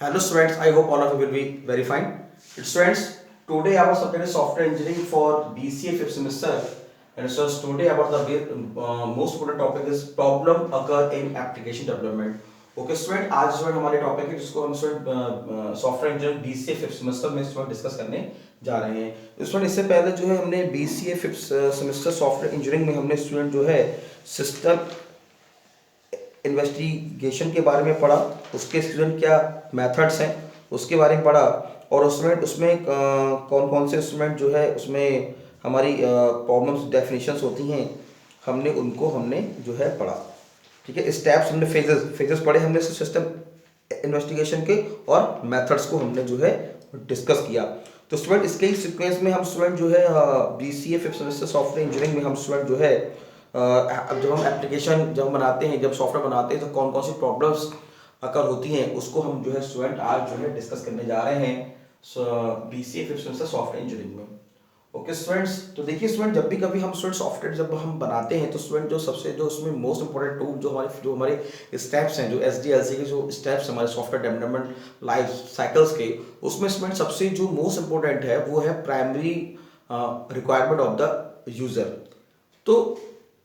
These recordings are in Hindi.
Hello students, I hope all of you will be very fine. Students, today our subject is software engineering for BCA fifth semester. And so today about the most important topic is problem occur in application development. Okay student, आज स्टूडेंट हमारे टॉपिक है जिसको हम student software engineering BCA fifth semester में स्टूडेंट डिस्कस करने जा रहे हैं। तो स्टूडेंट इससे पहले जो है हमने BCA fifth semester software engineering में हमने स्टूडेंट जो है सिस्टम इन्वेस्टिगेशन के बारे में पढ़ा, उसके स्टूडेंट क्या मेथड्स हैं उसके बारे में पढ़ा, और उसमें कौन कौन से इंस्ट्रूमेंट जो है उसमें हमारी प्रॉब्लम्स डेफिनेशंस होती हैं, हमने जो है पढ़ा। ठीक है, स्टेप्स हमने फेजेस पढ़े हमने सिस्टम इन्वेस्टिगेशन के, और मेथड्स को हमने जो है डिस्कस किया। तो स्टूडेंट इसके ही सीक्वेंस में हम स्टूडेंट जो है BCA fifth semester software engineering में हम स्टूडेंट जो है अब जब हम एप्लीकेशन जब बनाते हैं, जब सॉफ्टवेयर बनाते हैं, तो कौन कौन सी प्रॉब्लम्स अकर होती हैं उसको हम जो है स्टूडेंट आज जो है डिस्कस करने जा रहे हैं BCA fifth semester software engineering में। ओके स्टूडेंट्स, तो देखिए स्टूडेंट, जब भी कभी हम स्टूडेंट सॉफ्टवेयर जब हम बनाते हैं तो स्टूडेंट जो उसमें मोस्ट इंपॉर्टेंट टूल जो हमारे स्टेप्स हैं, जो एसडीएलसी के जो स्टेप्स हमारे सॉफ्टवेयर डेवलपमेंट लाइफ साइकिल्स के, उसमें स्टूडेंट सबसे जो मोस्ट इंपॉर्टेंट है वो है primary requirement of the user. तो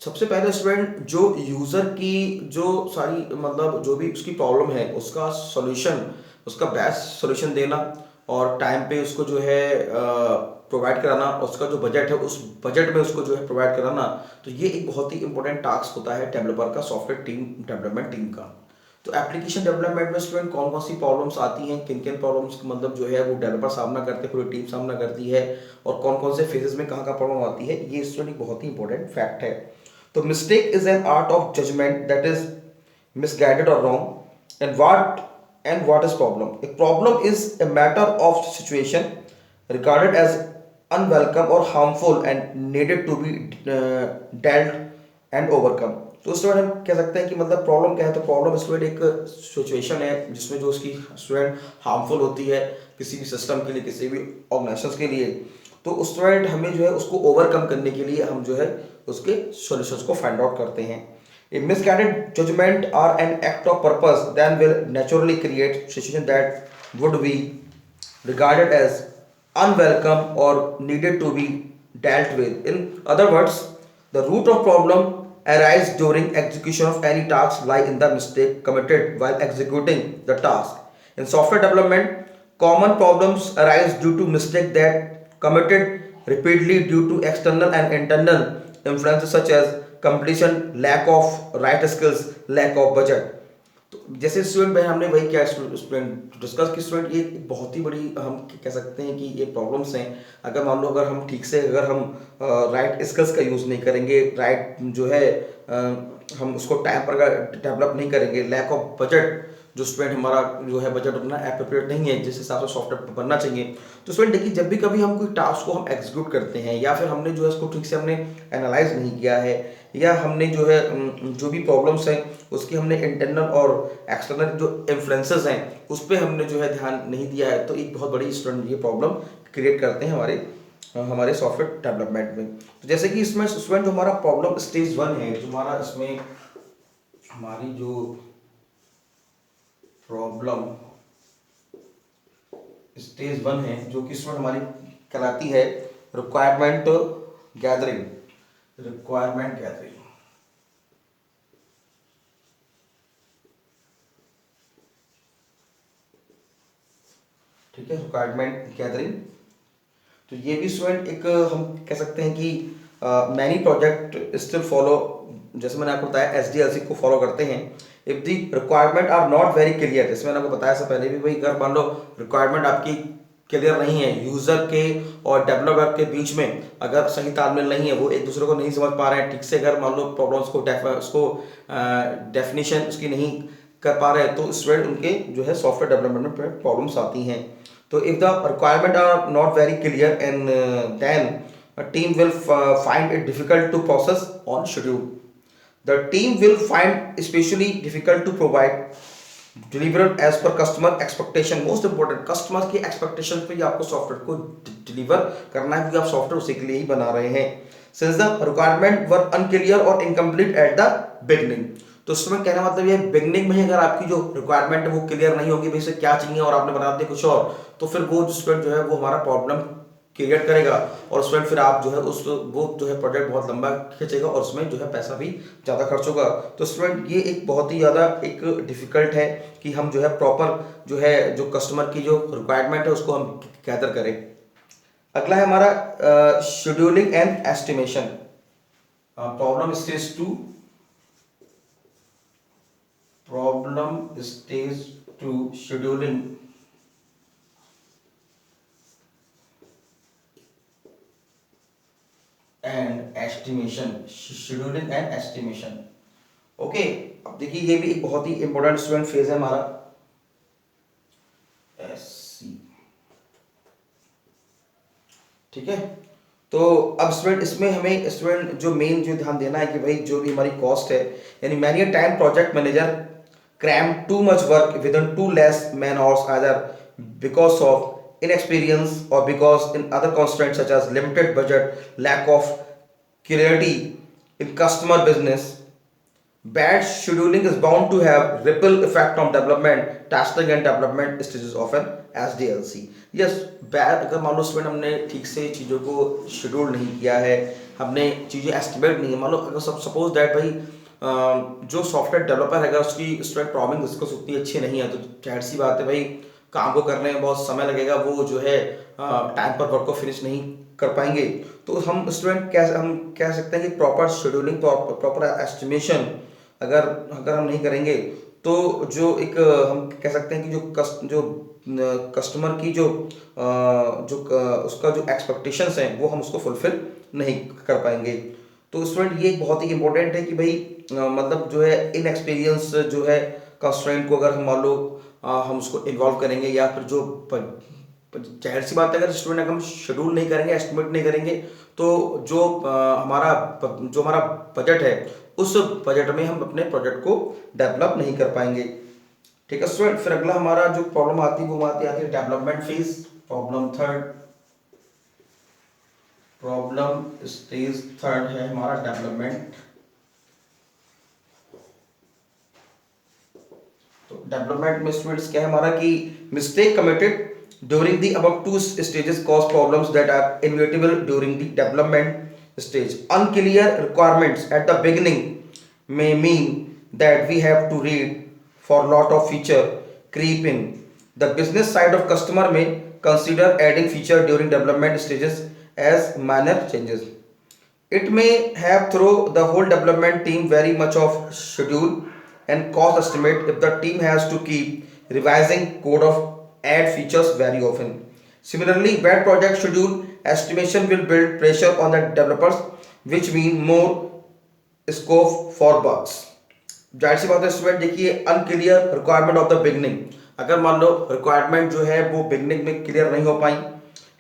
सबसे पहले स्टूडेंट जो यूज़र की जो सारी मतलब जो भी उसकी प्रॉब्लम है उसका सॉल्यूशन, उसका बेस्ट सॉल्यूशन देना, और टाइम पे उसको जो है प्रोवाइड कराना, उसका जो बजट है उस बजट में उसको जो है प्रोवाइड कराना। तो ये एक बहुत ही इंपॉर्टेंट टास्क होता है डेवलपर का, सॉफ्टवेयर टीम डेवलपमेंट टीम का। तो एप्लीकेशन डेवलपमेंट में स्टूडेंट कौन कौन सी प्रॉब्लम्स आती हैं, किन किन प्रॉब्लम्स मतलब जो है वो डेवलपर सामना करते हैं, पूरी टीम सामना करती है, और कौन कौन से फेजेस में कहाँ प्रॉब्लम आती है, ये स्टूडेंट एक बहुत ही इंपॉर्टेंट फैक्ट है। तो mistake is an art of judgement that is misguided or wrong, and what is problem. A problem is a matter of situation regarded as unwelcome or harmful and needed to be dealt and overcome. तो स्टूडेंट हम कह सकते हैं कि मतलब प्रॉब्लम क्या है, तो प्रॉब्लम स्टूडेंट एक सिचुएशन है जिसमें जो उसकी स्टूडेंट हार्मफुल होती है किसी भी सिस्टम के लिए, किसी भी ऑर्गेनाइजेशन के लिए। तो उस स्टूडेंट हमें जो है उसको ओवरकम करने के लिए हम जो है उसके सॉल्यूशंस को फाइंड आउट करते हैं। A misguided judgment or an act of purpose then will naturally create situation that would be regarded as unwelcome or needed to be dealt with. In other words, the root of problem arise during execution of any task lie in the mistake committed while executing the task. In software development, common problems arise due to mistake that committed repeatedly due to external and internal influences such as completion, lack of right skills, lack of budget. तो जैसे स्टूडेंट में हमने वही क्या स्टूडेंट डिस्कस की, स्टूडेंट ये एक बहुत ही बड़ी हम कह सकते हैं कि ये प्रॉब्लम्स हैं। अगर मान लो अगर हम ठीक से अगर हम राइट स्किल्स का यूज़ नहीं करेंगे, राइट जो है हम उसको टाइम पर डेवलप नहीं करेंगे, लैक ऑफ बजट, जो स्टूडेंट हमारा जो है बजट उतना एप्रोप्रिएट नहीं है जिस हिसाब से सॉफ्टवेयर बनना चाहिए। तो स्टूडेंट देखिए, जब भी कभी हम कोई टास्क को हम एग्जीक्यूट करते हैं, या फिर हमने जो है उसको ठीक से हमने एनालाइज नहीं किया है, या हमने जो है जो भी प्रॉब्लम्स हैं उसकी हमने इंटरनल और एक्सटर्नल जो इन्फ्लुएंसेस हैं उस पर हमने जो है ध्यान नहीं दिया है, तो एक बहुत बड़ी स्टूडेंट ये प्रॉब्लम क्रिएट करते हैं हमारे सॉफ्टवेयर डेवलपमेंट में। तो जैसे कि इसमें स्टूडेंट जो हमारा प्रॉब्लम स्टेज 1 है, जो हमारा इसमें हमारी जो प्रॉब्लम स्टेज 1 है, जो कि स्टूडेंट हमारी कहलाती है रिक्वायरमेंट गैदरिंग। ठीक है, रिक्वायरमेंट गैदरिंग। तो ये भी स्टूडेंट एक हम कह सकते हैं कि मैनी प्रोजेक्ट स्टिल फॉलो, जैसे मैंने आपको बताया एसडीएलसी को फॉलो करते हैं। If the requirement are not very clear, जैसे मैंने आपको बताया से पहले भी, भाई अगर मान लो रिक्वायरमेंट आपकी क्लियर नहीं है, यूजर के और डेवलपर के बीच में अगर सही तालमेल नहीं है, वो एक दूसरे को नहीं समझ पा रहे हैं ठीक से, अगर मान लो प्रॉब्लम्स को उसको डेफिनेशन उसकी नहीं कर पा रहे हैं, तो स्टूडेंट उनके जो है सॉफ्टवेयर डेवलपमेंट में प्रॉब्लम्स आती हैं। तो if the requirement are not very clear and then a team will find it difficult to process on schedule. The team will find especially difficult to provide deliver as per customer expectation. Most important, customer की expectation पे ही आपको सॉफ्टवेयर को डिलीवर करना है, क्योंकि आप सॉफ्टवेयर उसी के लिए ही बना रहे हैं। Since the requirement were unclear or incomplete at the beginning, तो उसमें कहने मतलब ये बिगनिंग में ही अगर आपकी जो रिक्वायरमेंट है वो क्लियर नहीं होगी भाई इसे क्या चाहिए और आपने बना दिया कुछ और, तो फिर वो जो स्टूडेंट जो है वो हमारा प्रॉब्लम क्रिएट करेगा और स्टूडेंट फिर आप जो है उस वो जो है प्रोजेक्ट बहुत लंबा खींचेगा और उसमें जो है पैसा भी ज़्यादा खर्च होगा। तो स्टूडेंट ये एक बहुत ही ज़्यादा एक डिफिकल्ट है कि हम जो है प्रॉपर जो है जो कस्टमर की जो रिक्वायरमेंट है उसको हम गैदर करें। अगला है हमारा scheduling and estimation. Problem stage 2, problem stage 2 scheduling and estimation, scheduling and estimation. Okay, अब देखिए ये भी एक बहुत ही इंपॉर्टेंट स्टूडेंट फेज है हमारा SC, ठीक है। तो अब स्टूडेंट इसमें हमें स्टूडेंट जो मेन जो ध्यान देना है कि भाई जो भी हमारी कॉस्ट है, यानी many time project manager cram too much work within too less man hours, either because of inexperience or because in other constraints such as limited budget, lack of clarity in customer business. Bad scheduling is bound to have ripple effect on development, testing and development stages of an SDLC. Yes, bad अगर मान लो स्टूडेंट हमने ठीक से चीज़ों को शेड्यूल नहीं किया है, हमने चीज़ें एस्टिमेट नहीं है, मान लो अगर सपोज दैट भाई जो सॉफ्टवेयर डेवलपर है अगर उसकी स्टूडेंट प्रॉब्लम स्किल्स उतनी अच्छी नहीं है तो जाहिर सी बात है भाई काम को करने में बहुत समय लगेगा, वो जो है टाइम पर वर्क को फिनिश नहीं कर पाएंगे। तो हम स्टूडेंट हम कह सकते हैं कि प्रॉपर शेड्यूलिंग, प्रॉपर एस्टिमेशन अगर अगर हम नहीं करेंगे तो जो एक हम कह सकते हैं कि जो कस्टमर की उसका जो एक्सपेक्टेशंस हैं वो हम उसको फुलफिल नहीं कर पाएंगे। तो स्टूडेंट ये बहुत ही इंपॉर्टेंट है कि भाई मतलब जो है इन एक्सपीरियंस जो है कंस्ट्रेंट को अगर हम मान लो हम उसको इन्वॉल्व करेंगे या फिर जो जाहिर सी बात है अगर स्टूडेंट अगर हम शेड्यूल नहीं करेंगे, एस्टिमेट नहीं करेंगे तो जो हमारा बजट है उस बजट में हम अपने प्रोजेक्ट को डेवलप नहीं कर पाएंगे। ठीक है स्टूडेंट, फिर अगला हमारा जो प्रॉब्लम आती है वो आती है development phase, problem third, problem stage third है हमारा डेवलपमेंट। तो डेवलपमेंट में स्टूडेंट्स क्या है हमारा कि mistake committed during the above two stages cause problems that are inevitable during the development stage. Unclear requirements at the beginning may mean that we have to read for lot of feature creep in. The business side of customer may consider adding feature during development stages as minor changes. It may have throw the whole development team very much of schedule and cost estimate if the team has to keep revising code of add features very often. Similarly, bad project schedule estimation will build pressure on the developers, which mean more scope for bugs. जाहिर सी बात है स्टूडेंट, देखिए unclear requirement of the beginning, अगर मान लो रिक्वायरमेंट जो है वो बिगनिंग में क्लियर नहीं हो पाई,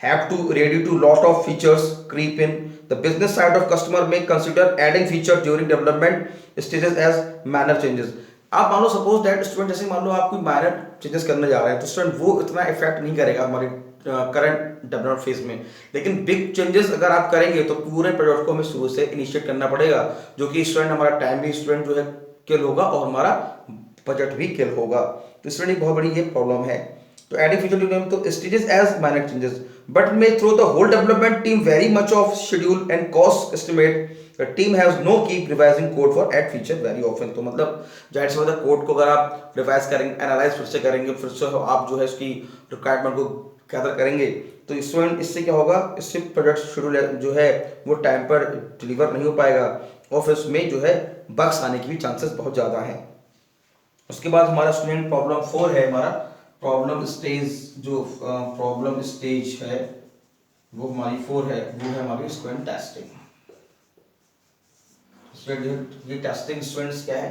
have to ready to lot of features creep in. The business side of customer may consider adding feature during development stages as minor changes. आप मान लो सपोज दैट स्टूडेंट जैसे मान लो आप कोई माइनर चेंजेस करने जा रहे हैं तो स्टूडेंट वो इतना इफेक्ट नहीं करेगा हमारे करंट डेवलपमेंट फेज में, लेकिन बिग चेंजेस अगर आप करेंगे तो पूरे प्रोजेक्ट को हमें शुरू से इनिशिएट करना पड़ेगा, जो कि स्टूडेंट हमारा टाइम भी स्टूडेंट जो है किल होगा और हमारा बजट भी किल होगा। तो स्टूडेंट एक बहुत बड़ी ये प्रॉब्लम है। तो adding feature to stages as minor changes but may throw the whole development team very much off schedule and cost estimate. The team has no keep revising code for add feature very often. तो मतलब जाहिर सी बात है कोड को अगर आप रिवाइज करेंगे, एनालाइज फिर से करेंगे, फिर से आप जो है उसकी रिक्वायरमेंट को गैदर करेंगे तो स्टूडेंट इससे क्या होगा, इससे प्रोजेक्ट शेड्यूल जो है वो टाइम पर डिलीवर नहीं हो पाएगा और फिर उसमें जो है बग्स आने की भी चांसेस बहुत ज़्यादा हैं। उसके बाद हमारा स्टूडेंट प्रॉब्लम 4 है हमारा प्रॉब्लम स्टेज, जो प्रॉब्लम स्टेज है वो हमारी 4 है, वो है हमारी स्टूडेंट टेस्टिंग। ये टेस्टिंग स्टूडेंट्स क्या है,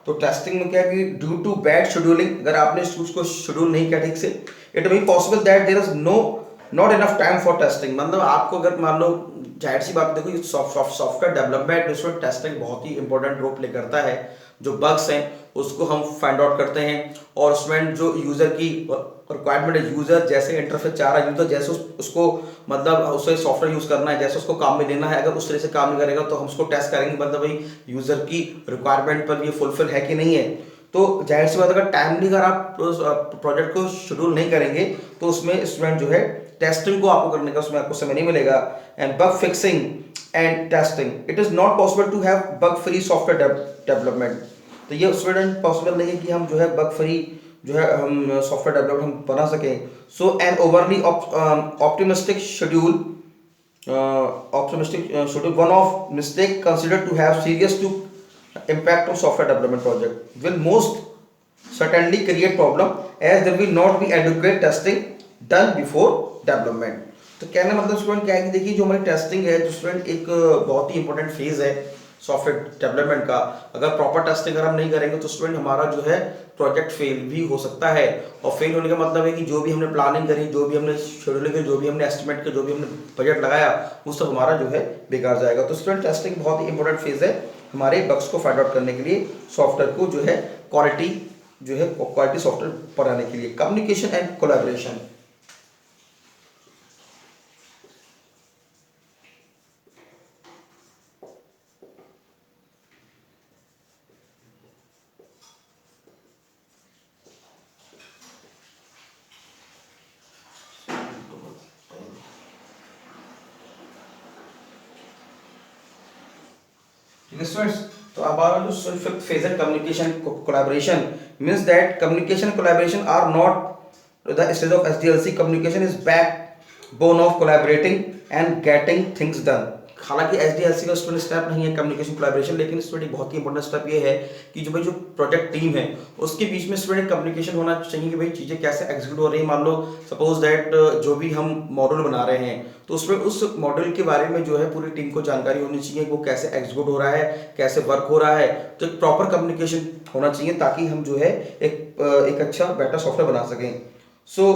तो टेस्टिंग में क्या है कि ड्यू टू बैड शेड्यूलिंग, अगर आपने उसको शेड्यूल नहीं किया ठीक से, it may possible that there is not enough time for testing. मतलब आपको अगर मान लो जाहिर सी बात देखो ये सॉफ्टवेयर डेवलपमेंट में टेस्टिंग बहुत ही इंपॉर्टेंट रोल प्ले करता है। जो बग्स हैं उसको हम फाइंड आउट करते हैं, और स्टूडेंट जो यूज़र की रिक्वायरमेंट है, यूज़र जैसे इंटरफेस चाह रहा है, यूज़र जैसे उसको मतलब उसे सॉफ्टवेयर यूज़ करना है, जैसे उसको काम में लेना है, अगर उस तरह से काम नहीं करेगा तो हम उसको टेस्ट करेंगे, मतलब भाई यूज़र की रिक्वायरमेंट पर ये फुलफिल है कि नहीं है। तो जाहिर सी बात, अगर टाइमली अगर आप प्रोजेक्ट को शेड्यूल नहीं करेंगे तो उसमें स्टूडेंट जो है टेस्टिंग को आपको करने का उसमें आपको समय नहीं मिलेगा। And bug fixing and testing, it is not possible to have bug free software development. तो ये स्टूडेंट पॉसिबल नहीं है कि हम जो है बग फ्री जो है हम सॉफ्टवेयर डेवलपमेंट हम बना सकें। So an overly optimistic schedule, one of mistake considered to have serious to impact on software development project will most certainly create problem as there will not be adequate testing done before development। तो कहने का मतलब स्टूडेंट क्या है कि देखिए जो हमारी टेस्टिंग है, जो स्टूडेंट एक बहुत ही इंपॉर्टेंट फेज है सॉफ्टवेयर डेवलपमेंट का। अगर प्रॉपर टेस्टिंग अगर हम नहीं करेंगे तो स्टूडेंट हमारा जो है प्रोजेक्ट फेल भी हो सकता है। और फेल होने का मतलब है कि जो भी हमने प्लानिंग करी, जो भी हमने शेड्यूल करी, जो भी हमने एस्टिमेट किया, जो भी हमने बजट लगाया, वो सब हमारा जो है बेकार जाएगा। तो स्टूडेंट टेस्टिंग बहुत ही इंपॉर्टेंट फेज है हमारे बग्स को फाइंड आउट करने के लिए, सॉफ्टवेयर को जो है क्वालिटी जो है क्वालिटी सॉफ्टवेयर बनाने के लिए। Communication and collaboration, students. तो अब आ जो फिफ्थ फेज है communication collaboration, means that communication collaboration are not the stage of SDLC. Communication is backbone of collaborating and getting things done. हालांकि एसडीएलसी का स्टूडेंट स्टेप नहीं है कम्युनिकेशन कोलैबोरेशन, लेकिन स्टूडेंट बहुत ही इंपॉर्टेंट स्टेप ये है कि जो भाई जो प्रोजेक्ट टीम है उसके बीच में स्टूडेंट कम्युनिकेशन होना चाहिए कि भाई चीज़ें कैसे एग्जीक्यूट हो रही है। मान लो सपोज दैट जो भी हम मॉड्यूल बना रहे हैं तो उसमें उस मॉड्यूल के बारे में जो है पूरी टीम को जानकारी होनी चाहिए, वो कैसे एग्जीक्यूट हो रहा है, कैसे वर्क हो रहा है। तो एक प्रॉपर कम्युनिकेशन होना चाहिए ताकि हम जो है एक अच्छा बेटर सॉफ्टवेयर बना सकें। So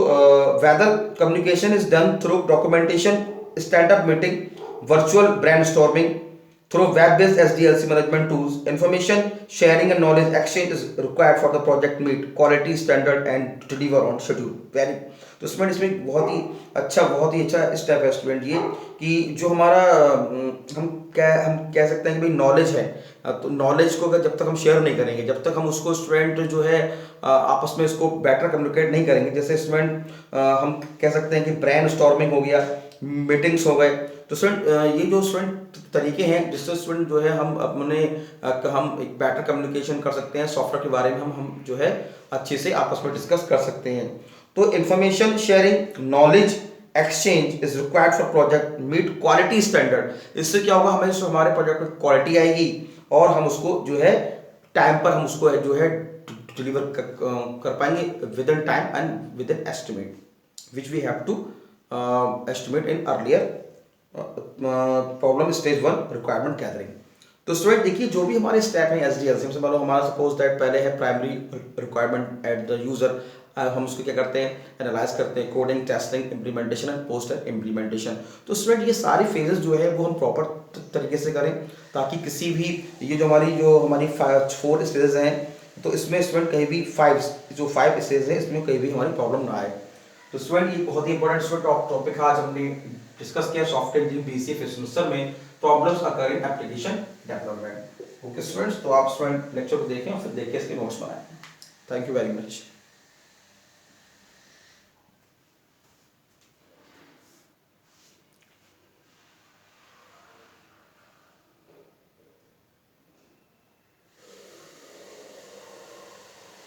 whether communication is done through documentation, stand up meeting, virtual brainstorming, through web-based SDLC management tools, information sharing and knowledge exchange is required for the project meet quality standard and deliver on schedule। Very, तो स्टूडेंट इसमें बहुत ही अच्छा स्टेप है स्टूडेंट ये कि जो हमारा हम कह सकते हैं कि भाई नॉलेज है, तो नॉलेज को अगर जब तक हम शेयर नहीं करेंगे, जब तक हम उसको स्टूडेंट जो है आपस में इसको बेटर कम्युनिकेट नहीं करेंगे, जैसे स्टूडेंट हम कह सकते हैं कि ब्रेन स्टॉर्मिंग हो गया, मीटिंग्स हो गए। तो स्टूडेंट ये जो स्टूडेंट तरीके हैं जिससे स्टूडेंट जो है हम एक बेटर कम्युनिकेशन कर सकते हैं, सॉफ्टवेयर के बारे में हम जो है अच्छे से आपस में डिस्कस कर सकते हैं। तो information sharing, knowledge exchange is required for project meet quality standard. इससे क्या होगा, हमें हमारे प्रोजेक्ट में क्वालिटी आएगी और हम उसको जो है टाइम पर हम उसको जो है डिलीवर कर पाएंगे within time and within estimate which we have to estimate in earlier problem stage 1 requirement gathering. तो स्टूडेंट देखिए जो भी हमारे स्टेप हैं एसडीएलसी से, मान लो हमारा सपोज दैट पहले है primary requirement at the user, हम उसको क्या करते हैं एनालाइज करते हैं, coding, testing, implementation and post implementation. तो स्टूडेंट ये सारी फेजेस जो है वो हम प्रॉपर तरीके से करें ताकि किसी भी ये जो हमारी 4 स्टेजेस हैं तो इसमें स्टूडेंट कहीं भी 5 स्टेज है इसमें कहीं भी हमारी प्रॉब्लम ना आए। तो स्टूडेंट ये बहुत ही इंपॉर्टेंट टॉपिक आज हमने डिस्कस किया software engineering BCA first semester में, प्रॉब्लम्स अकर इन एप्लीकेशन डेवलपमेंट। ओके स्टूडेंट्स, तो आप स्टूडेंट लेक्चर को देखें और फिर देख के इसके नोट्स बनाएं। Thank you very much.